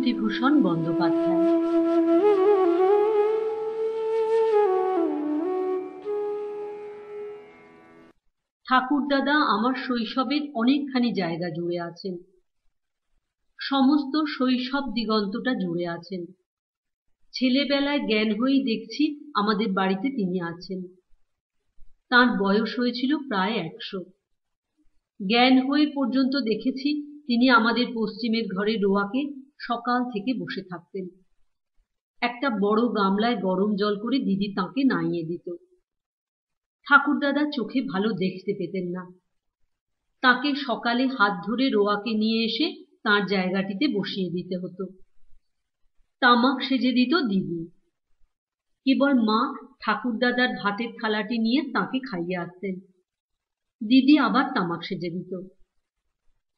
বিভূতিভূষণ বন্দ্যোপাধ্যায়। ঠাকুরদাদা আমার শৈশবের অনেকখানি জায়গা জুড়ে আছেন, সমস্ত শৈশব দিগন্তটা জুড়ে আছেন। ছেলেবেলায় জ্ঞান হয়েই দেখছি আমাদের বাড়িতে তিনি আছেন। তাঁর বয়স হয়েছিল প্রায় 100। জ্ঞান হয়ে পর্যন্ত দেখেছি তিনি আমাদের পশ্চিমের ঘরে রোয়াকে সকাল থেকে বসে থাকতেন। একটা বড় গামলায় গরম জল করে দিদি তাঁকে নাইয়ে দিত। ঠাকুরদাদা চোখে ভালো দেখতে পেতেন না। তাকে সকালে হাত ধরে রোয়াকে নিয়ে এসে তাঁর জায়গাটিতে বসিয়ে দিতে হতো। তামাক সেজে দিত দিদি। কেবল মা ঠাকুরদাদার ভাতের থালাটি নিয়ে তাকে খাইয়ে আসতেন। দিদি আবার তামাক সেজে দিত।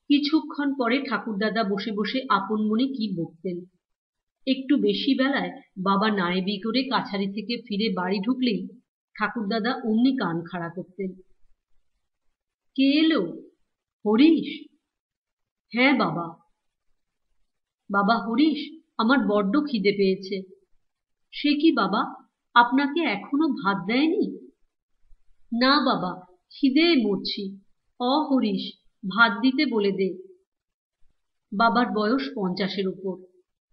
কিছুক্ষণ পরে ঠাকুরদাদা বসে বসে আপন মনে কি বকতেন। একটু বেশি বেলায় বাবা নায়েবি করে কাছারি থেকে ফিরে বাড়ি ঢুকলেই ঠাকুরদাদা অমনি কান খাড়া করতেন। কে এলো? হরিশ? হ্যাঁ বাবা। বাবা হরিশ, আমার বড্ড খিদে পেয়েছে। সে কি বাবা, আপনাকে এখনো ভাত দেয়নি? না বাবা, খিদেয় মরছি। হরিশ, ভাত দিতে বলে দে। বাবার বয়স 50-এর উপর।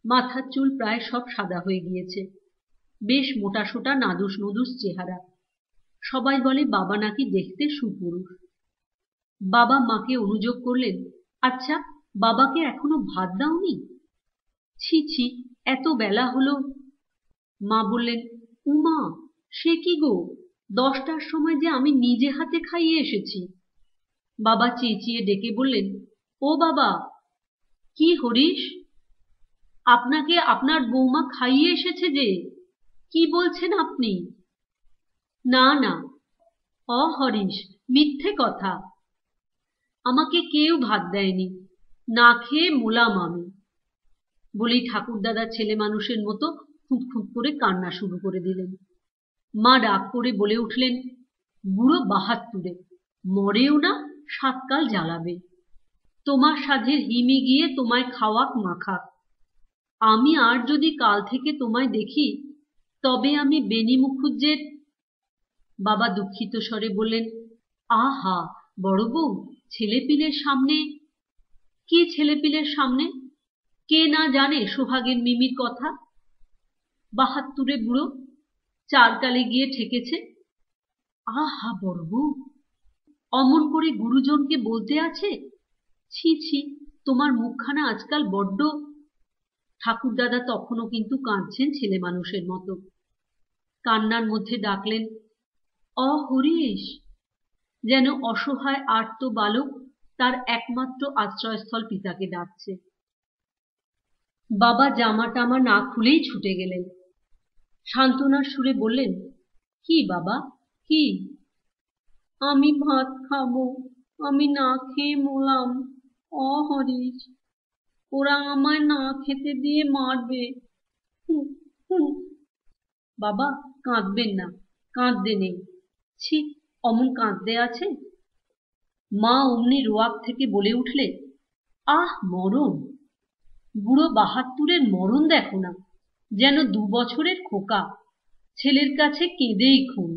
মাথার চুল প্রায় সব সাদা হয়ে গিয়েছে। বেশ মোটাসোটা নাদুস নুদুস চেহারা। সবাই বলে বাবা নাকি দেখতে সুপুরুষ। বাবা মাকে অনুযোগ করলেন, আচ্ছা বাবাকে এখনো ভাত দাওনি? ছি ছি, এত বেলা হলো। মা বললেন, উমা, সে কি গো, 10টার সময় যে আমি নিজে হাতে খাইয়ে এসেছি। বাবা চেঁচিয়ে ডেকে বললেন, ও বাবা। কি হরিশ? আপনাকে আপনার বৌমা খাইয়ে এসেছে যে। কি বলছেন আপনি? না না, হরিশ, মিথ্যে কথা। আমাকে কেউ ভাত দেয়নি, না খেয়ে মোলাম আমি। বলেই ঠাকুরদাদা ছেলে মানুষের মতো খুঁতখুঁত করে কান্না শুরু করে দিলেন। মা রাগ করে বলে উঠলেন, বুড়ো 72, মরেও না, 7 কাল জ্বালাবে। তোমার সাধের হিমে গিয়ে তোমায় খাওয়াক মাখাক। আমি আর যদি কাল থেকে তোমায় দেখি, তবে আমি বেনি মুখুজ্জের। বাবা দুঃখিত স্বরে বললেন, আহা বড় বউ, ছেলেপিলের সামনে? কি ছেলেপিলের সামনে? কে না জানে সোহাগের মিমির কথা? 72 বুড়ো, 4 কালে গিয়ে ঠেকেছে। আহা বড় বউ, অমন করে গুরুজনকে বলতে আছে? ছি ছি, তোমার মুখখানা আজকাল বড্ড। ঠাকুরদাদা তখনও কিন্তু কাঁদছেন ছেলে মানুষের মতো। কান্নার মধ্যে ডাকলেন, হরিশ। যেন অসহায় আর্ত বালক তার একমাত্র আশ্রয়স্থল পিতাকে ডাকছে। বাবা জামা টামা না খুলেই ছুটে গেলেন। সান্ত্বনার সুরে বললেন, কি বাবা, কি? আমি ভাত খাবো, আমি না খেয়ে মরলাম। হরিশ, ওরা আমায় না খেতে দিয়ে মারবে। বাবা কাঁদবেন না, কাঁদতে নেই। ছি, অমন কাঁদতে আছে? মা অমনি রোয়াক থেকে বলে উঠলে, আহ মরণ! বুড়ো 72-এর মরণ দেখো না, যেন 2 বছরের খোকা। ছেলের কাছে কেঁদেই খুন।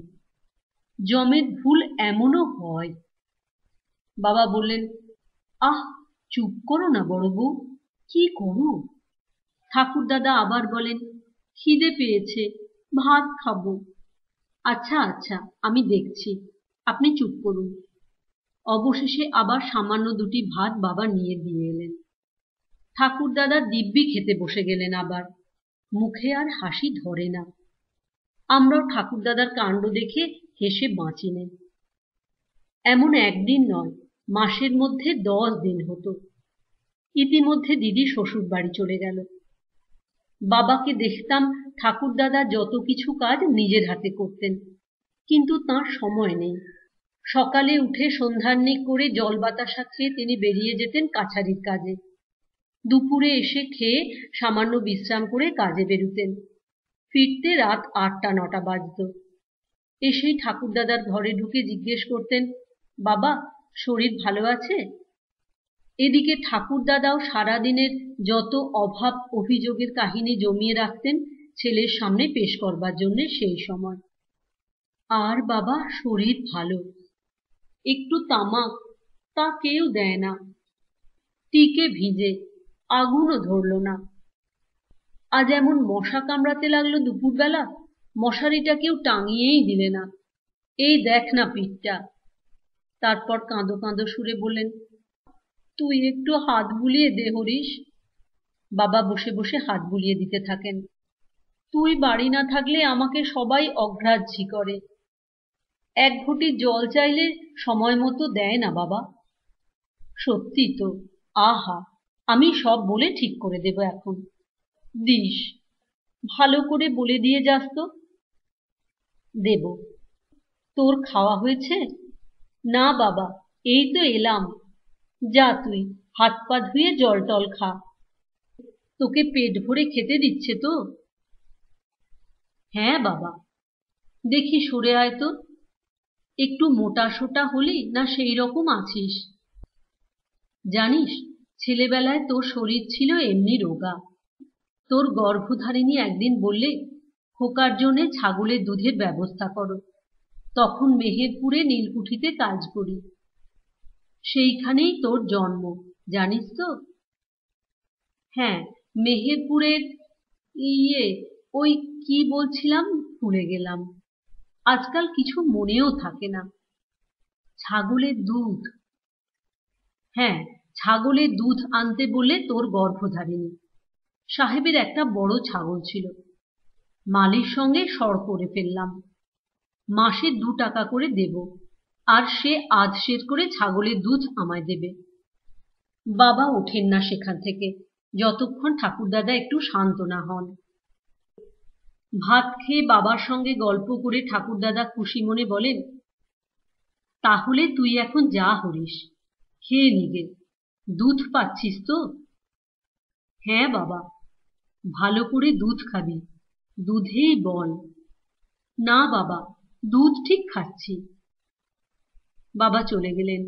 জমের ভুল এমনও হয়। বাবা বললেন, আহ চুপ করো না বড় বউ, কি করো? ঠাকুরদাদা আবার বলেন, খিদে পেয়েছে, ভাত খাবো। আচ্ছা আচ্ছা, আমি দেখছি, আপনি চুপ করুন। অবশেষে আবার সামান্য 2টি ভাত বাবা নিয়ে দিয়ে এলেন। ঠাকুরদাদা দিব্যি খেতে বসে গেলেন আবার। মুখে আর হাসি ধরে না। আমরাও ঠাকুরদাদার কাণ্ড দেখে হেসে বাঁচিনে। এমন একদিন নয়, মাসের মধ্যে 10 দিন হতো। ইতিমধ্যে দিদি শ্বশুর বাড়ি চলে গেল। বাবাকে দেখতাম ঠাকুরদাদা যত কিছু কাজ নিজের হাতে করতেন, কিন্তু তাঁর সময় নেই। সকালে উঠে সন্ধ্যাহ্নিক করে জল বাতাসা খেয়ে তিনি বেরিয়ে যেতেন কাছারির কাজে। দুপুরে এসে খেয়ে সামান্য বিশ্রাম করে কাজে বেরুতেন। ফিরতে রাত 8টা-9টা বাজত। এসেই ঠাকুরদাদার ঘরে ঢুকে জিজ্ঞেস করতেন, বাবা শরীর ভালো আছে? এদিকে ঠাকুরদাদাও সারাদিনের যত অভাব অভিযোগের কাহিনী জমিয়ে রাখতেন ছেলের সামনে পেশ করবার জন্য সেই সময়। আর বাবা শরীর ভালো, একটু তামাক তা কেউ দেয় না, টিকে ভিজে, আগুনও ধরল না। আজ এমন মশা কামড়াতে লাগলো দুপুরবেলা, মশারিটা কেউ টাঙিয়েই দিলে না। এই দেখ না পিঠটা। তারপর কাঁদো কাঁদো সুরে বললেন, তুই একটু হাত বুলিয়ে দে হরিশ। বাবা বসে বসে হাত বুলিয়ে দিতে থাকেন। তুই বাড়ি না থাকলে আমাকে সবাই অগ্রাহ্যি করে। এক ঘটি জল চাইলে সময় মতো দেয় না বাবা। সত্যি তো, আহা, আমি সব বলে ঠিক করে দেব এখন। দিস, ভালো করে বলে দিয়ে যাস তো। দেব। তোর খাওয়া হয়েছে? না বাবা, এই তো এলাম। যা তুই হাত পা ধুয়ে জল টল খা। তোকে পেট ভরে খেতে দিচ্ছে তো? হ্যাঁ বাবা। দেখি সরে আয় তো। একটু মোটা সোটা হলি না সেই রকম আছিস? জানিস, ছেলেবেলায় তোর শরীর ছিল এমনি রোগা। তোর গর্ভধারিণী একদিন বললে, খোকার জন্যে ছাগলের দুধের ব্যবস্থা করো। তখন মেহেরপুরে নীলকুঠিতে কাজ করি। সেইখানেই তোর জন্ম, জানিস তো? হ্যাঁ, মেহেরপুরের ওই কি বলছিলাম ভুলে গেলাম। আজকাল কিছু মনেও থাকে না। ছাগলের দুধ। হ্যাঁ, ছাগলের দুধ আনতে বললে তোর গর্ভধারিণী। সাহেবের একটা বড় ছাগল ছিল। মালির সঙ্গে সর করে ফেললাম। মাসে 2 টাকা করে দেব, আর সে আধ সের করে ছাগলের দুধ আমায় দেবে। বাবা ওঠেন না সেখান থেকে যতক্ষণ ঠাকুরদাদা একটু শান্ত না হন। ভাত খেয়ে বাবার সঙ্গে গল্প করে ঠাকুরদাদা খুশি মনে বলেন, তাহলে তুই এখন যা হরিস, খেয়ে নিগে। দুধ পাচ্ছিস তো? হ্যাঁ বাবা। ভালো করে দুধ খাবি, দুধেই বল। না বাবা, দুধ ঠিক খাচ্ছি। বাবা চলে গেলেন।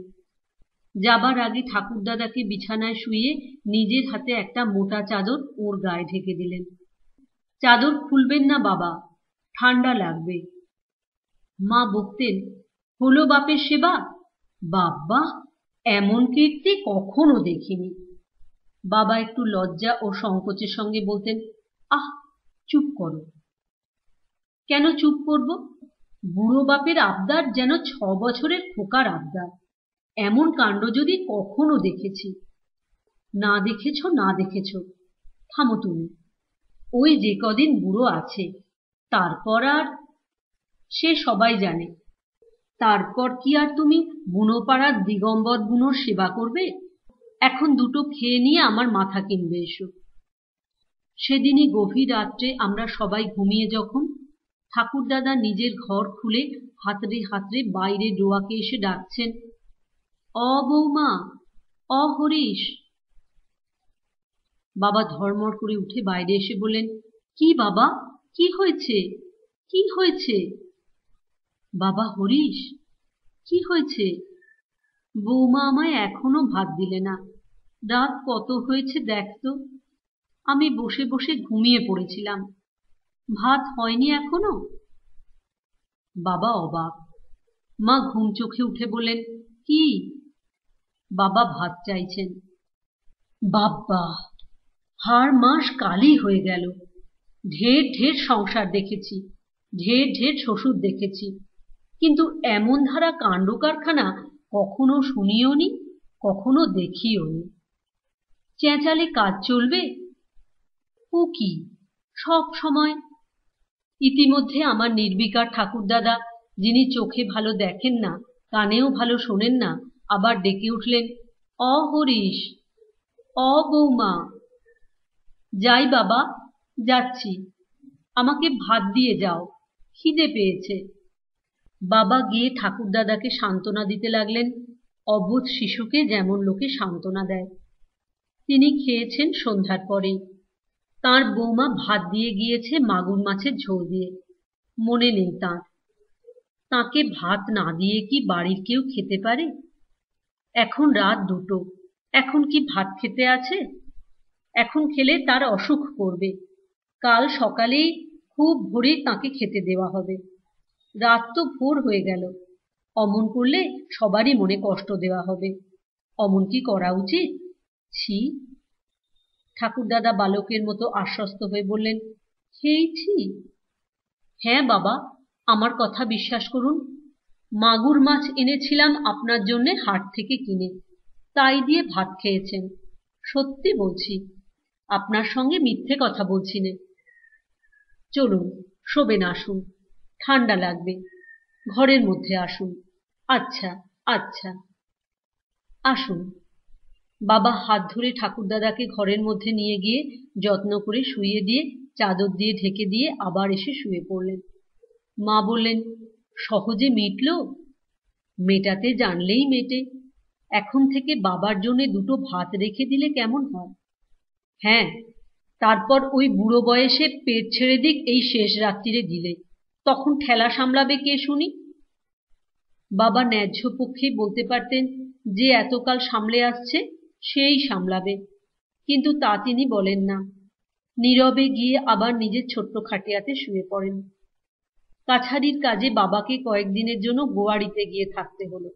যাবার আগে ঠাকুরদাদাকে বিছানায় শুইয়ে নিজের হাতে একটা মোটা চাদর ওর গায়ে ঢেকে দিলেন। চাদর খুলবেন না বাবা, ঠান্ডা লাগবে। মা বকতেন, হলো বাপের সেবা? বাবা, এমন কীর্তি কখনো দেখিনি। বাবা একটু লজ্জা ও সংকোচের সঙ্গে বলতেন, আহ, চুপ করো। কেন চুপ করব? বুড়ো বাপের আবদার যেন 6 বছরের খোকার আবদার। এমন কাণ্ড যদি কখনো দেখেছি। না দেখেছ না দেখেছ, থামো তুমি। ওই যে কদিন বুড়ো আছে, তারপর আর সে সবাই জানে। তারপর কি আর তুমি বুনোপাড়ার দিগম্বর বুনোর সেবা করবে? এখন দুটো খেয়ে নিয়ে আমার মাথা কিনবে এসো। সেদিনই গভীর রাত্রে আমরা সবাই ঘুমিয়ে যখন, ঠাকুরদাদা নিজের ঘর খুলে হাতড়ে হাতড়ে বাইরে ডোয়াকে এসে ডাকছেন, অ বৌমা, অ হরিশ। বাবা ধর্মর করে উঠে বাইরে এসে বললেন, কি বাবা, কি হয়েছে? কি হয়েছে? বাবা, হরিশ, কি হয়েছে? বৌমা আমায় এখনো ভাত দিলে না। রাত কত হয়েছে দেখ তো। আমি বসে বসে ঘুমিয়ে পড়েছিলাম, ভাত হয়নি এখনো। বাবা অবাক। মা ঘুম চোখে উঠে বললেন, কি? বাবা ভাত চাইছেন। বাবা, হাড় মাস কালই হয়ে গেল। ঢের ঢের সংসার দেখেছি, ঢের ঢের শ্বশুর দেখেছি, কিন্তু এমন ধারা কাণ্ড কারখানা কখনো শুনিও নি, কখনো দেখিও নি। চেঁচালে কাজ চলবে? ও কি সব সময়? ইতিমধ্যে আমার নির্বিকার ঠাকুরদাদা, যিনি চোখে ভালো দেখেন না, কানেও ভালো শোনেন না, আবার ডেকে উঠলেন, অ হরিশ, অ বৌমা। যাই বাবা, যাচ্ছি। আমাকে ভাত দিয়ে যাও, খিদে পেয়েছে। বাবা গিয়ে ঠাকুরদাদাকে সান্ত্বনা দিতে লাগলেন, অবোধ শিশুকে যেমন লোকে সান্ত্বনা দেয়। তিনি খেয়েছেন সন্ধ্যার পরেই। তাঁর বৌমা ভাত দিয়ে গিয়েছে মাগুর মাছের ঝোল দিয়ে, মনে নেই তাঁর। তাঁকে ভাত না দিয়ে কি বাড়ির কেউ খেতে পারে? এখন রাত 2টো, এখন কি ভাত খেতে আছে? এখন খেলে তার অসুখ করবে। কাল সকালেই খুব ভোরে তাকে খেতে দেওয়া হবে। রাত তো ভোর হয়ে গেল। অমন করলে সবারই মনে কষ্ট দেওয়া হবে। অমন কি করা উচিত? ছি। ঠাকুরদাদা বালকের মতো আশ্বস্ত হয়ে বললেন, খেয়েছি। হ্যাঁ বাবা, আমার কথা বিশ্বাস করুন। মাগুর মাছ এনেছিলাম আপনার জন্যে হাট থেকে কিনে, তাই দিয়ে ভাত খেয়েছেন। সত্যি বলছি, আপনার সঙ্গে মিথ্যে কথা বলছি নে। চলুন, শোবেন, আসুন, ঠান্ডা লাগবে। ঘরের মধ্যে আসুন। আচ্ছা আচ্ছা, আসুন। বাবা হাত ধরে ঠাকুরদাদাকে ঘরের মধ্যে নিয়ে গিয়ে যত্ন করে শুইয়ে দিয়ে চাদর দিয়ে ঢেকে দিয়ে আবার এসে শুয়ে পড়লেন। মা বললেন, সহজে মিটল? মেটাতে জানলেই মেটে। এখন থেকে বাবার জন্যে দুটো ভাত রেখে দিলে কেমন হয়? হ্যাঁ, তারপর ওই বুড়ো বয়সে পেট ছেড়ে দিক এই শেষ রাত্রিরে দিলে, তখন ঠেলা সামলাবে কে শুনি? বাবা ন্যায্য পক্ষেই বলতে পারতেন, যে এতকাল সামলে আসছে সেই সামলাবে, কিন্তু তা তিনি বলেন না। নীরবে গিয়ে আবার নিজের ছোট্ট খাটিয়াতে শুয়ে পড়েন। কাছারির কাজে বাবাকে কয়েকদিনের জন্য গোয়াড়িতে গিয়ে থাকতে হলো।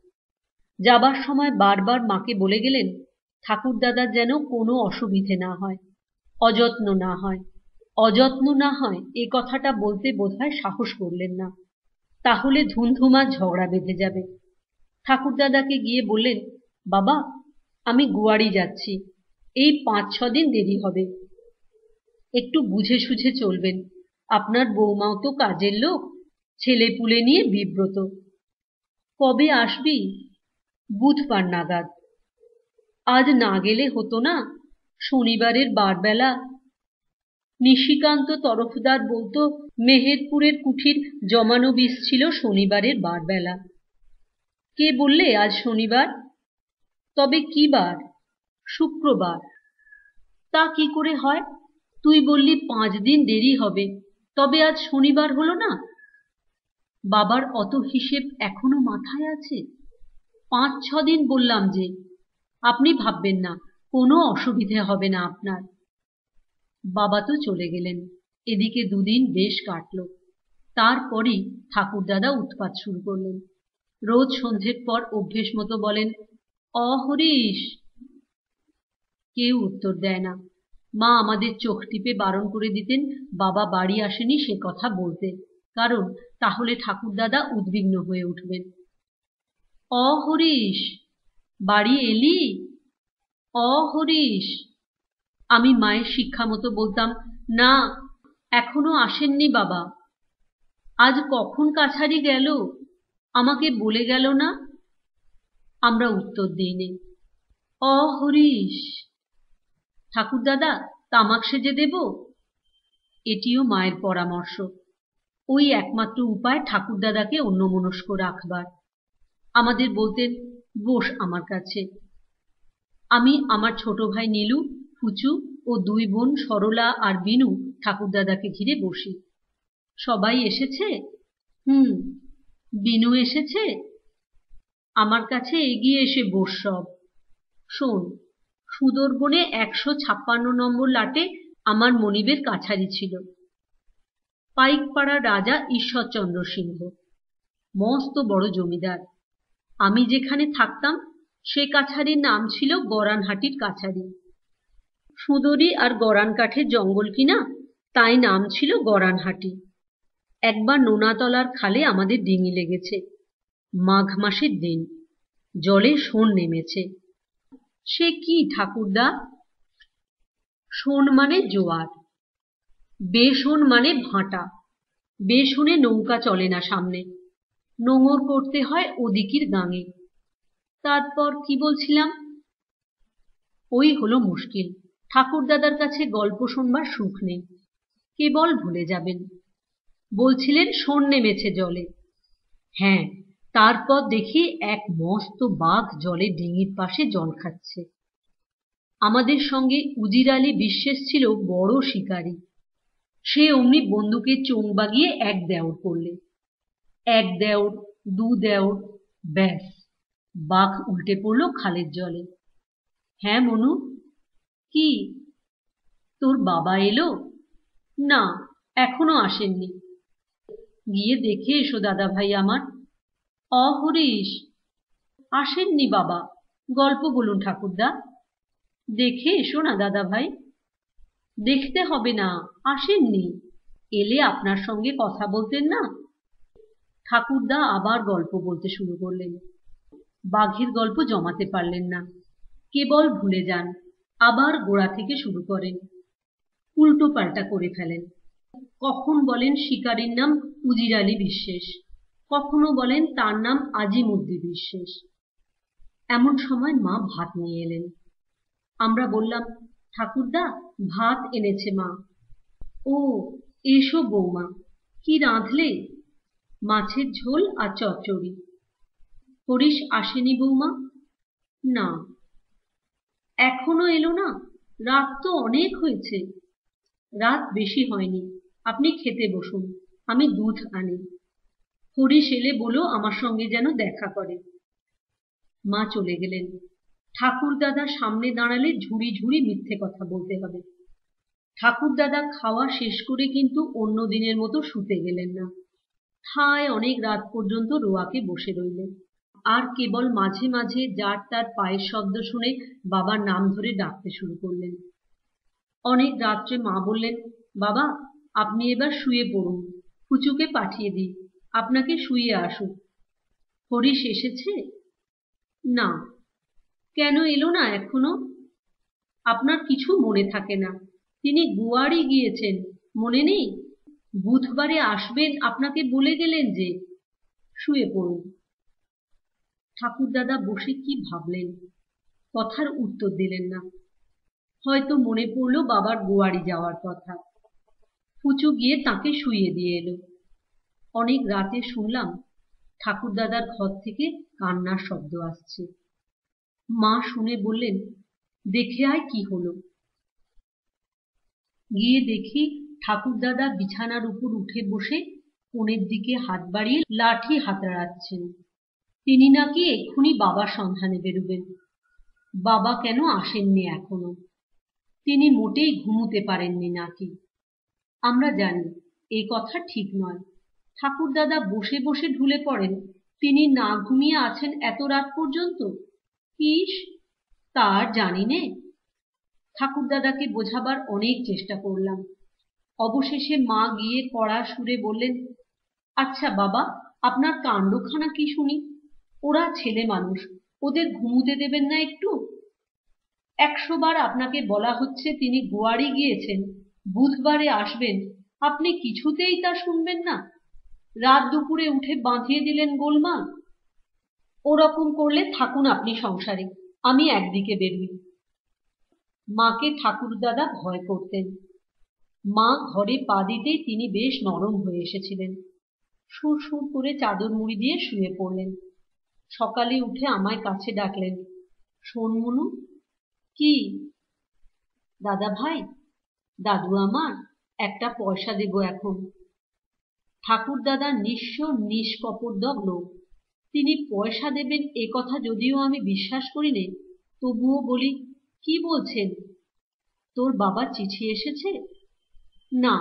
যাবার সময় বারবার মাকে বলে গেলেন, ঠাকুরদাদার যেন কোনো অসুবিধে না হয়, অযত্ন না হয়। অযত্ন না হয় এ কথাটা বলতে বোধহয় সাহস করলেন না, তাহলে ধুমধুমা ঝগড়া বেঁধে যাবে। ঠাকুরদাদাকে গিয়ে বললেন, বাবা, আমি গোয়াড়ি যাচ্ছি, এই 5-6 দিন দেরি হবে, একটু বুঝে সুঝে চলবেন। আপনার বৌমাও তো কাজের লোক, ছেলে পুলে নিয়ে বিব্রত। কবে আসবি? বুধবার নাগাদ। আজ না গেলে হতো না? শনিবারের বারবেলা। নিশিকান্ত তরফদার বলতো মেহেরপুরের কুঠির জমানো বীজ ছিল শনিবারের বারবেলা। কে বললে আজ শনিবার? তবে কি বার? শুক্রবার। তা কি করে হয়? তুই বললি 5 দিন দেরি হবে, তবে আজ শনিবার হলো না? বাবার অত হিসেব এখনো মাথায় আছে? 5-6 দিন বললাম যে। আপনি ভাববেন না, কোনো অসুবিধে হবে না আপনার। বাবা তো চলে গেলেন। এদিকে 2 দিন বেশ কাটল। তারপরই ঠাকুরদাদা উৎপাত শুরু করলেন। রোজ সন্ধ্যের পর অভ্যেস মতো বলেন, অহরিশ। কেউ উত্তর দেয় না। মা আমাদের চোখ টিপে বারণ করে দিতেন বাবা বাড়ি আসেনি সে কথা বলতে, কারণ তাহলে ঠাকুরদাদা উদ্বিগ্ন হয়ে উঠবেন। অহরিশ, বাড়ি এলি? অহরিশ। আমি মায়ের শিক্ষা মতো বলতাম, না, এখনো আসেননি বাবা। আজ কখন কাছারি গেল? আমাকে বলে গেল না? আমরা উত্তর দিইনি। অহরিশ। ঠাকুরদাদা, তামাক সেজে দেব? এটিও মায়ের পরামর্শ। ওই একমাত্র উপায় ঠাকুরদাদাকে অন্যমনস্ক রাখবার। আমাদের বলতেন, বস আমার কাছে। আমি, আমার ছোট ভাই নীলু, ফুচু ও 2 বোন সরলা আর বিনু ঠাকুরদাদাকে ঘিরে বসি। সবাই এসেছে? বিনু এসেছে? আমার কাছে এগিয়ে এসে বস সব। শোন, সুদর্বনে 156 নম্বর লাটে আমার মনিবের কাছারি ছিল। পাইকপাড়ার রাজা ঈশ্বরচন্দ্র সিংহ, মস্ত বড় জমিদার। আমি যেখানে থাকতাম সে কাছারির নাম ছিল গরানহাটির কাছারি। সুদরি আর গরান কাঠের জঙ্গল কিনা, তাই নাম ছিল গরানহাটি। একবার নোনাতলার খালে আমাদের ডিঙি লেগেছে। মাঘ মাসের দিন, জলে শোন নেমেছে। সে কি ঠাকুরদা? শোন মানে জোয়ার, বেশোন মানে ভাঁটা। বেশোনে নৌকা চলে না সামনে, নোঙর করতে হয় ওদিকের গাঙে। তারপর কি বলছিলাম? ওই হলো মুশকিল। ঠাকুরদাদার কাছে গল্প শুনবার সুখ নেই, কেবল ভুলে যাবেন। বলছিলেন শোন নেমেছে জলে। হ্যাঁ, তারপর দেখি এক মস্ত বাঘ জলে ডিঙির পাশে জল খাচ্ছে। আমাদের সঙ্গে উজির আলী বিশ্বাস ছিল বড় শিকারী। সে অমনি বন্দুকের চোং বাগিয়ে 1 দেওর করলে। 1 দেওর, 2 দেওর, ব্যাস, বাঘ উল্টে পড়ল খালের জলে। হ্যাঁ মনু, কি? তোর বাবা এলো? না, এখনো আসেননি। গিয়ে দেখে এসো দাদা ভাই আমার। হরিশ, আসেননি বাবা, গল্প বলুন ঠাকুরদা। দেখে এসো না দাদা ভাই। দেখতে হবে না, আসেননি। এলে আপনার সঙ্গে কথা বলতেন না। ঠাকুরদা আবার গল্প বলতে শুরু করলেন। বাঘের গল্প জমাতে পারলেন না, কেবল ভুলে যান, আবার গোড়া থেকে শুরু করেন, উল্টো পাল্টা করে ফেলেন। কখন বলেন শিকারীর নাম উজির আলী বিশ্বাস, কখনো বলেন তার নাম আজিমুদ্দি বিশ্বাস। এমন সময় মা ভাত নিয়ে এলেন। আমরা বললাম, ঠাকুরদা, ভাত এনেছে মা। ও, এসো বৌমা, কি রাঁধলে? মাছের ঝোল আর চচ্চড়ি। হরিশ আসেনি বৌমা? না। এখনো এলো না? রাত তো অনেক হয়েছে। রাত বেশি হয়নি, আপনি খেতে বসুন, আমি দুধ আনি। হরিশ এলে বলো আমার সঙ্গে যেন দেখা করে। মা চলে গেলেন। ঠাকুরদাদা সামনে দাঁড়ালে ঝুড়ি ঝুড়ি মিথ্যে কথা বলতে হবে। ঠাকুরদাদা খাওয়া শেষ করে কিন্তু অন্য দিনের মতো শুতে গেলেন না। ঠায় অনেক রাত পর্যন্ত রোয়াকে বসে রইলেন, আর কেবল মাঝে মাঝে যার তার পায়ের শব্দ শুনে বাবার নাম ধরে ডাকতে শুরু করলেন। অনেক রাত্রে মা বললেন, বাবা, আপনি এবার শুয়ে পড়ুন, ফুচুকে পাঠিয়ে দিই, আপনাকে শুয়ে আসুক। হরিশ এসেছে? না। কেন এলো না এখনো? আপনার কিছু মনে থাকে না, তিনি গুয়াড়ি গিয়েছেন, মনে নেই? বুধবারে আসবেন আপনাকে বলে গেলেন যে। শুয়ে পড়ুন। ঠাকুরদাদা বসে কি ভাবলেন, কথার উত্তর দিলেন না। হয়তো মনে পড়ল বাবার গুয়াড়ি যাওয়ার কথা। ফুচু গিয়ে তাকে শুইয়ে দিয়ে এলো। অনেক রাতে শুনলাম ঠাকুরদাদার ঘর থেকে কান্নার শব্দ আসছে। মা শুনে বললেন, দেখে আয় কি হলো। গিয়ে দেখি ঠাকুরদাদা বিছানার উপর উঠে বসে কোণের দিকে হাত বাড়িয়ে লাঠি হাতড়াচ্ছেন। তিনি নাকি এক্ষুনি বাবার সন্ধানে বেরোবেন। বাবা কেন আসেননি এখনো? তিনি মোটেই ঘুমুতে পারেননি নাকি? আমরা জানি এই কথা ঠিক নয়। ঠাকুরদাদা বসে বসে ঢুলে পড়েন, তিনি না ঘুমিয়ে আছেন এত রাত পর্যন্ত। ইস, তার জানি নে। ঠাকুরদাদাকে বোঝাবার অনেক চেষ্টা করলাম। অবশেষে মা গিয়ে কড়া সুরে বললেন, আচ্ছা বাবা, আপনার কাণ্ডখানা কি শুনি? ওরা ছেলে মানুষ, ওদের ঘুমুতে দেবেন না একটু? 100 বার আপনাকে বলা হচ্ছে তিনি গোয়াড়ি গিয়েছেন, বুধবারে আসবেন, আপনি কিছুতেই তা শুনবেন না। রাত দুপুরে উঠে বাঁধিয়ে দিলেন গোলমাল। ওরকম করলে থাকুন আপনি সংসারে, আমি একদিকে বেরুই। মাকে ঠাকুরদাদা ভয় করতেন। মা ঘরে পা দিতেই তিনি বেশ নরম হয়ে এসেছিলেন। সুর সুর করে চাদর মুড়ি দিয়ে শুয়ে পড়লেন। সকালে উঠে আমায় কাছে ডাকলেন, শোন মনু। কি? দাদা ভাই, দাদু আমার, একটা পয়সা দেব এখন। ঠাকুরদাদা নিঃস্ব নিষ্কপটদক লোক, তিনি পয়সা দেবেন এ কথা যদিও আমি বিশ্বাস করি নে, তবুও বলি, কি বলছেন? তোর বাবার চিঠি এসেছে? না।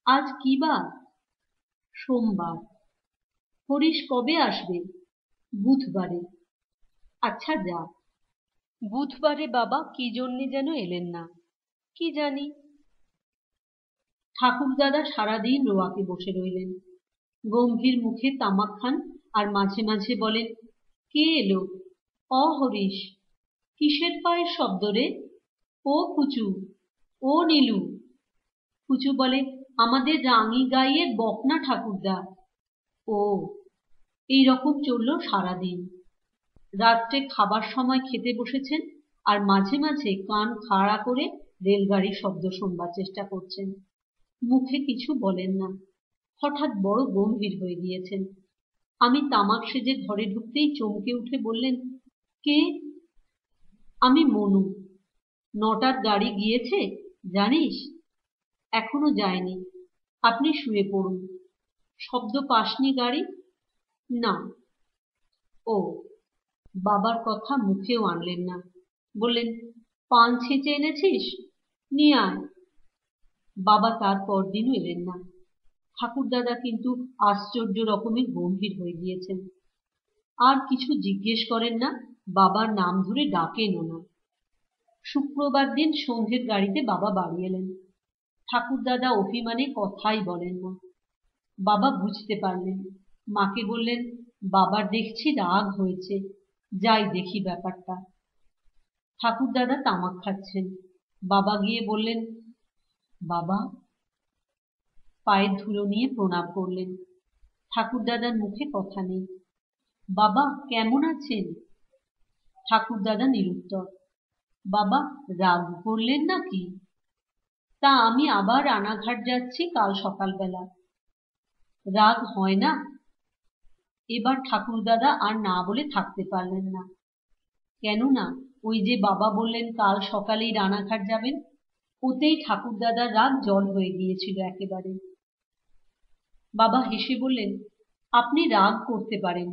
আজ কি বার? সোমবার। হরিশ কবে আসবে? বুধবারে। আচ্ছা যা। বুধবারে বাবা কি জন্যে যেন এলেন না, কি জানি। ঠাকুরদাদা সারাদিন রোয়াকে বসে রইলেন, গম্ভীর মুখে তামাক খান, আর মাঝে মাঝে বলেন, কে এলো? হরিশ। কিসের পায়ের শব্দ রে? ও ফুচু, ও নীলু। ফুচু বলে, আমাদের রাঙি গাইয়ের বকনা ঠাকুরদা। ও, এই রকম চলল সারাদিন। রাত্রে খাবার সময় খেতে বসেছেন, আর মাঝে মাঝে কান খাড়া করে রেলগাড়ির শব্দ শুনবার চেষ্টা করছেন। মুখে কিছু বলেন না, হঠাৎ বড় গম্ভীর হয়ে গিয়েছেন। আমি তামাক সেজে ঘরে ঢুকতেই চমকে উঠে বললেন, কে? আমি মনু। 9টার গাড়ি গিয়েছে জানিস? এখনো যায়নি, আপনি শুয়ে পড়ুন। শব্দ পাসনি গাড়ি? না। ও, বাবার কথা মুখেও আনলেন না, বললেন, পান ছেঁচে এনেছিস, নিয়ে আয়। বাবা তার পরদিনও এলেন না। ঠাকুরদাদা কিন্তু আশ্চর্য রকমের গম্ভীর হয়ে গিয়েছেন। আর কিছু জিজ্ঞেস করেন না, বাবার নাম ধরে ডাকেনও না। শুক্রবার দিন সন্ধ্যের গাড়িতে বাবা বাড়ি এলেন। ঠাকুরদাদা অভিমানে কথাই বলেন না। বাবা বুঝতে পারলেন। মাকে বললেন, বাবার দেখছি রাগ হয়েছে, যাই দেখি ব্যাপারটা। ঠাকুরদাদা তামাক খাচ্ছেন। বাবা গিয়ে বললেন, বাবা। পায়ের ধুলো নিয়ে প্রণাম করলেন। ঠাকুরদাদার মুখে কথা নেই। বাবা কেমন আছেন? ঠাকুরদাদা নিরুত্তর। বাবা রাগ করলেন নাকি? তা আমি আবার রানাঘাট যাচ্ছি কাল সকালবেলা। রাগ হয় না? এবার ঠাকুরদাদা আর না বলে থাকতে পারলেন না। কেননা ওই যে বাবা বললেন কাল সকালেই রানাঘাট যাবেন, ওতেই ঠাকুরদাদার রাগ জল হয়ে গিয়েছিল একেবারে। বাবা হেসে বললেন, আপনি রাগ করতে পারেন,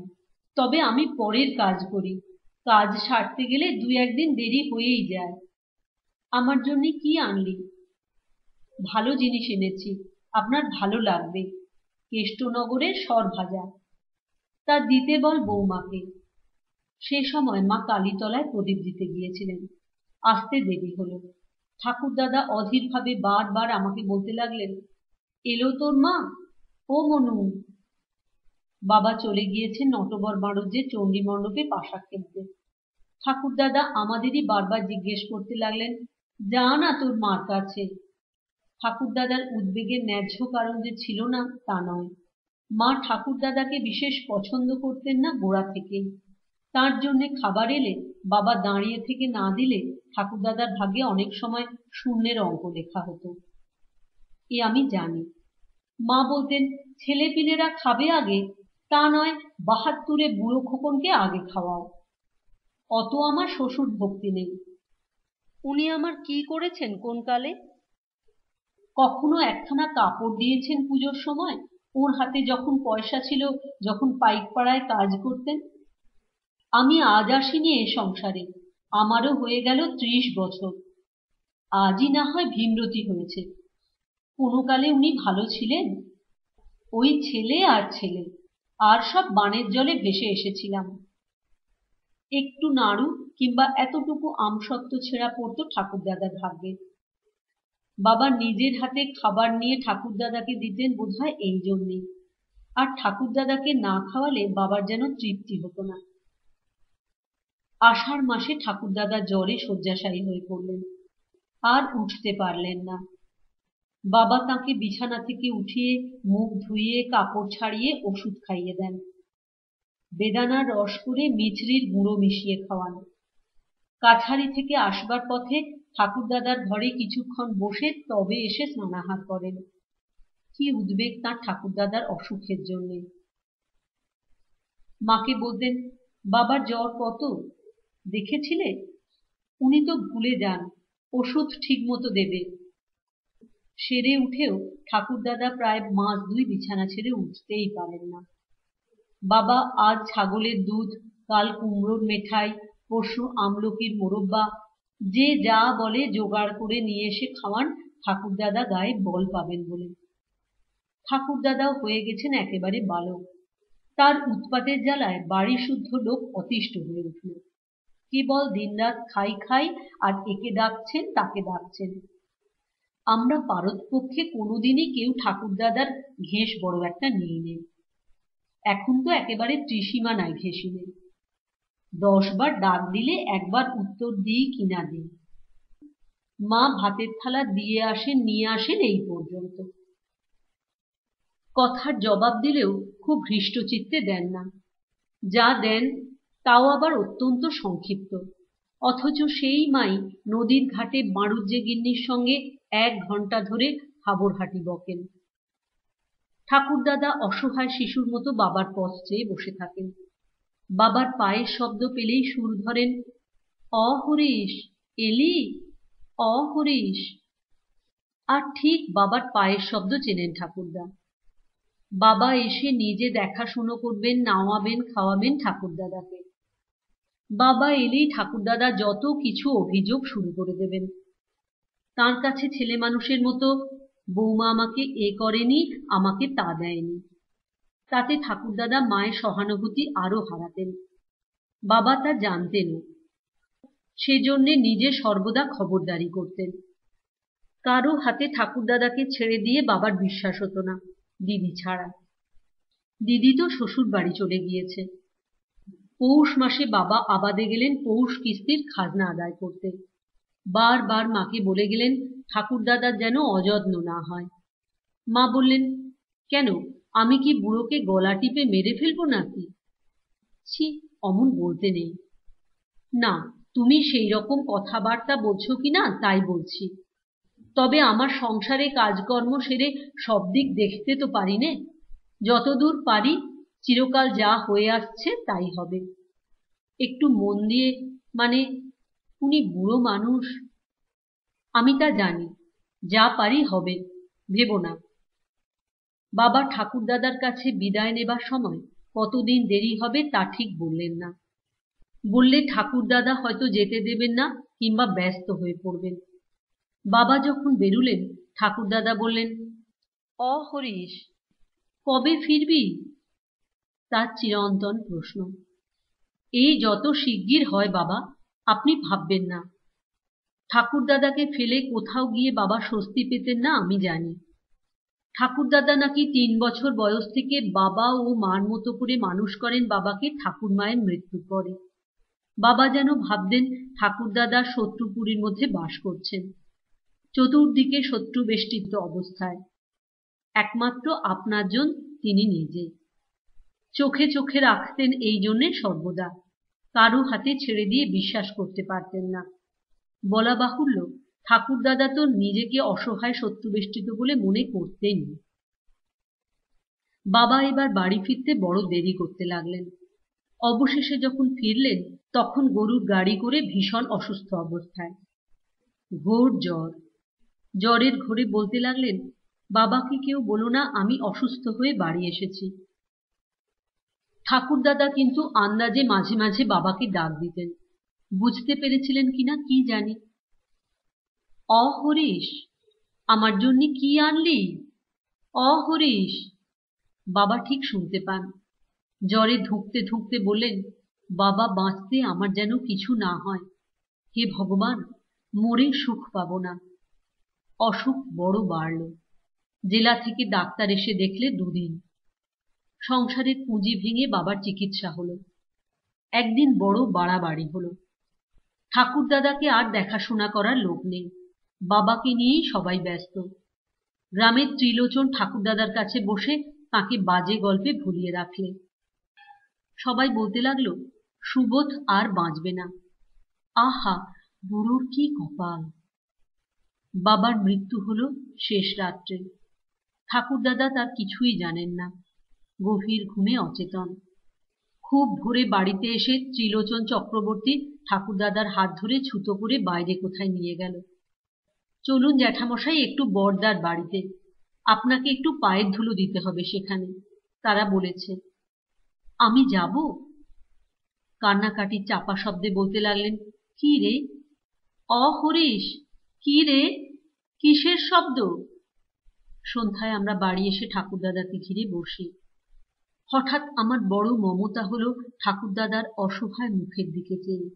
তবে আমি পরের কাজ করি। কাজ সারতে গেলে 2-1 দিন দেরি হয়েই যায়। আমার জন্য কি আনলি? ভালো জিনিস এনেছি, আপনার ভালো লাগবে। কেষ্টনগরের সর ভাজা। তা দিতে বল বৌমাকে। সে সময় মা কালীতলায় প্রদীপ দিতে গিয়েছিলেন। আসতে দেরি হলো। ঠাকুরদাদা অধীরভাবে বারবার আমাকে বলতে লাগলেন, এলো তোর মা? ও মনু। বাবা চলে গিয়েছেন নটবর বাড়ুজ্যে চণ্ডী মণ্ডপে পাশা খেলতে। ঠাকুরদাদা আমাদেরই বারবার জিজ্ঞেস করতে লাগলেন, যা না তোর মার কাছে। ঠাকুরদাদার উদ্বেগের ন্যায্য কারণ যে ছিল না তা নয়। মা ঠাকুরদাদাকে বিশেষ পছন্দ করতেন না গোড়া থেকেই। তার জন্যে খাবার এলে বাবা দাঁড়িয়ে থেকে না দিলে ঠাকুরদাদার ভাগ্যে অনেক সময় শূন্যের অঙ্ক লেখা হতো। এ আমি জানি। মা বলতেন, ছেলেপিলেরা খাবে আগে, তা নয় 72-এ বুড়ো খোকনকে আগে খাওয়াও। অত আমার শ্বশুর ভক্তি নেই। উনি আমার কি করেছেন কোন কালে? কখনো একখানা কাপড় দিয়েছেন পুজোর সময়, ওর হাতে যখন পয়সা ছিল, যখন পাইকপাড়ায় কাজ করতেন? আমি আজ আসিনি এ সংসারে, আমারও হয়ে গেল 30 বছর। আজই না হয় ভীমরতি হয়েছে। কোনো কালে উনি ভালো ছিলেন? ওই ছেলে আর ছেলে, আর সব বানের জলে ভেসে এসেছিলাম। একটু নাড়ু কিংবা এতটুকু আমসত্ত্ব ছেঁড়া পড়তো ঠাকুরদাদার ভাগ্যে। বাবা নিজের হাতে খাবার নিয়ে ঠাকুরদাদাকে দিতেন বোধহয় এই জন্যেই। আর ঠাকুরদাদাকে না খাওয়ালে বাবার যেন তৃপ্তি হতো না। আষাঢ় মাসে ঠাকুরদাদা জ্বরে শয্যাশায়ী হয়ে পড়লেন, আর উঠতে পারলেন না। বাবা তাঁকে বিছানা থেকে উঠিয়ে মুখ ধুইয়ে কাপড় ছাড়িয়ে ওষুধ খাইয়ে দেন। বেদানার রস করে মিছরির গুঁড়ো মিশিয়ে খাওয়ান। কাছারি থেকে আসবার পথে ঠাকুরদাদার ঘরে কিছুক্ষণ বসে তবে এসে স্নানাহার করেন। কি উদ্বেগ তাঁর ঠাকুরদাদার অসুখের জন্যে। মাকে বলতেন, বাবার জ্বর কত দেখেছিলে? উনি তো ভুলে যান, ওষুধ ঠিক মতো দেবে। সেরে উঠেও ঠাকুরদাদা প্রায় মাস 2 বিছানা ছেড়ে উঠতেই পারেন না। বাবা আজ ছাগলের দুধ, কাল কুমড়োর মেঠাই, পরশু আমলকির মোরব্বা, যে যা বলে জোগাড় করে নিয়ে এসে খাওয়ান ঠাকুরদাদা গায়ে বল পাবেন বলে। ঠাকুরদাদাও হয়ে গেছেন একেবারে বালক। তার উৎপাতের জ্বালায় বাড়ি শুদ্ধ লোক অতিষ্ঠ হয়ে উঠল। কেবল দিনরাত খাই খাই, আর একে ডাকছেন তাকে ডাকছেন। আমরা পারতপক্ষে কোনোদিনই কেউ ঠাকুরদাদার ঘেঁষ বড় একটা নিই নে। এখন তো একেবারে ত্রিসীমা নাই ঘেঁষিনে। 10 বার ডাক দিলে একবার উত্তর দিই কিনা দিই। মা ভাতের থালা দিয়ে আসেন নিয়ে আসেন এই পর্যন্ত। কথার জবাব দিলেও খুব হৃষ্টচিত্তে দেন না। যা দেন তাও আবার অত্যন্ত সংক্ষিপ্ত। অথচ সেই মাই নদীর ঘাটে বাড়ুজ্যে গিন্নির সঙ্গে 1 ঘন্টা ধরে হাবরহাটি বকেন। ঠাকুরদাদা অসহায় শিশুর মতো বাবার পথ চেয়ে বসে থাকেন। বাবার পায়ের শব্দ পেলেই সুর ধরেন, অহরিশ এলি, অহরিশ। আর ঠিক বাবার পায়ের শব্দ চেনেন ঠাকুরদা। বাবা এসে নিজে দেখাশুনো করবেন, নাওয়াবেন, খাওয়াবেন ঠাকুরদাদাকে। বাবা এলেই ঠাকুরদাদা যত কিছু অভিযোগ শুরু করে দেবেন। তার কাছে ছেলে মানুষের মতো বৌমা আমাকে এ করেনি, আমাকে তা দেয়নি, তাতে ঠাকুরদাদা মায়ের সহানুভূতি আরো হারাতেন। বাবা তা জানতেনও, সেজন্যে নিজে সর্বদা খবরদারি করতেন। কারো হাতে ঠাকুরদাদাকে ছেড়ে দিয়ে বাবার বিশ্বাস হতো না, দিদি ছাড়া। দিদি তো শ্বশুর বাড়ি চলে গিয়েছে। পৌষ মাসে বাবা আবাদে গেলেন পৌষ কিস্তির খাজনা আদায় করতে। বারবার মাকে বলে গেলেন ঠাকুরদাদার যেন অযত্ন না হয়। মা বললেন, কেন, আমি কি বুড়োকে গলা টিপে মেরে ফেলবো নাকি? ছি, অমন বলতে নেই। না, তুমি সেই রকম কথাবার্তা বলছো কিনা তাই বলছি। তবে আমার সংসারে কাজকর্ম সেরে সব দিক দেখতে তো পারি নে। যতদূর পারি চিরকাল যা হয়ে আসছে তাই হবে। একটু মন দিয়ে, মানে উনি বুড়ো মানুষ। আমি তা জানি, যা পারি হবে, ভেবো না। বাবা ঠাকুরদাদার কাছে বিদায় নেবার সময় কতদিন দেরি হবে তা ঠিক বললেন না। বললে ঠাকুরদাদা হয়তো যেতে দেবেন না কিংবা ব্যস্ত হয়ে পড়বেন। বাবা যখন বেরুলেন ঠাকুরদাদা বললেন, হরিশ, কবে ফিরবি? তার চিরন্তন প্রশ্ন। এই যত শিগগির হয় বাবা, আপনি ভাববেন না। ঠাকুরদাদাকে ফেলে কোথাও গিয়ে বাবা স্বস্তি পেতেন না আমি জানি। ঠাকুরদাদা নাকি 3 বছর বয়স থেকে বাবা ও মার মতো করে মানুষ করেন বাবাকে ঠাকুরমায়ের মৃত্যুর পরে। বাবা যেন ভাবতেন ঠাকুরদাদা শত্রুপুরীর মধ্যে বাস করছেন, চতুর্দিকে শত্রু বেষ্টিত অবস্থায়। একমাত্র আপনারজন তিনি নিজে। চোখে চোখে রাখতেন এই জন্যে সর্বদা, কারো হাতে ছেড়ে দিয়ে বিশ্বাস করতে পারতেন না। বলা বাহুল্য, ঠাকুরদাদা তো নিজেকে অসহায় শত্রুবেষ্টিত বলে মনে করতেনই। বাবা এবার বাড়ি ফিরতে বড় দেরি করতে লাগলেন। অবশেষে যখন ফিরলেন তখন গরুর গাড়ি করে ভীষণ অসুস্থ অবস্থায়, ঘোর জ্বর। জ্বরের ঘোরে বলতে লাগলেন, বাবাকে কেউ বলো না আমি অসুস্থ হয়ে বাড়ি এসেছি। ঠাকুরদাদা কিন্তু আন্দাজে মাঝে মাঝে বাবাকে ডাক দিতেন, বুঝতে পেরেছিলেন কিনা কি জানি। হরিশ, আমার জন্য কি আনলি? হরিশ। বাবা ঠিক শুনতে পান। জ্বরে ধুঁকতে ধুঁকতে বললেন, বাবা বাঁচতে আমার যেন কিছু না হয়। হে ভগবান, মরে সুখ পাব না। অসুখ বড় বাড়ল। জেলা থেকে ডাক্তার এসে দেখলে 2 দিন। সংসারের পুঁজি ভেঙে বাবার চিকিৎসা হলো। একদিন বড় বাড়াবাড়ি হলো। ঠাকুরদাদাকে আর দেখাশোনা করার লোক নেই, বাবাকে নিয়েই সবাই ব্যস্ত। গ্রামের ত্রিলোচন ঠাকুরদাদার কাছে বসে তাকে বাজে গল্পে ভুলিয়ে রাখলে। সবাই বলতে লাগলো, সুবোধ আর বাঁচবে না। আহা, বুড়োর কি কপাল। বাবার মৃত্যু হলো শেষ রাত্রে। ঠাকুরদাদা তার কিছুই জানেন না, গভীর ঘুমে অচেতন। খুব ভোরে বাড়িতে এসে ত্রিলোচন চক্রবর্তী ঠাকুরদাদার হাত ধরে ছুতো করে বাইরে কোথায় নিয়ে গেল। চলুন জ্যাঠামশাই একটু বড়দার বাড়িতে, আপনাকে একটু পায়ের ধুলো দিতে হবে সেখানে, তারা বলেছে। আমি যাব? কান্নাকাটির চাপা শব্দে বলতে লাগলেন, কি রে? হরিশ, কি রে, কিসের শব্দ? সন্ধ্যায় আমরা বাড়ি এসে ঠাকুরদাদাকে ঘিরে বসি। হঠাৎ আমার বড় মমতা হলো ঠাকুরদাদার অসহায় মুখের দিকে চেয়ে।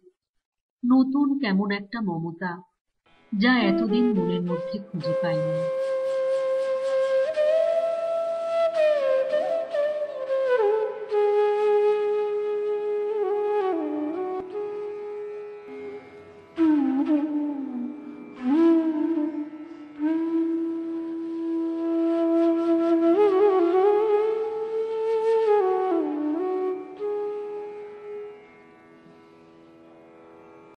নতুন কেমন একটা মমতা, যা এতদিন মনের মধ্যে খুঁজে পাইনি।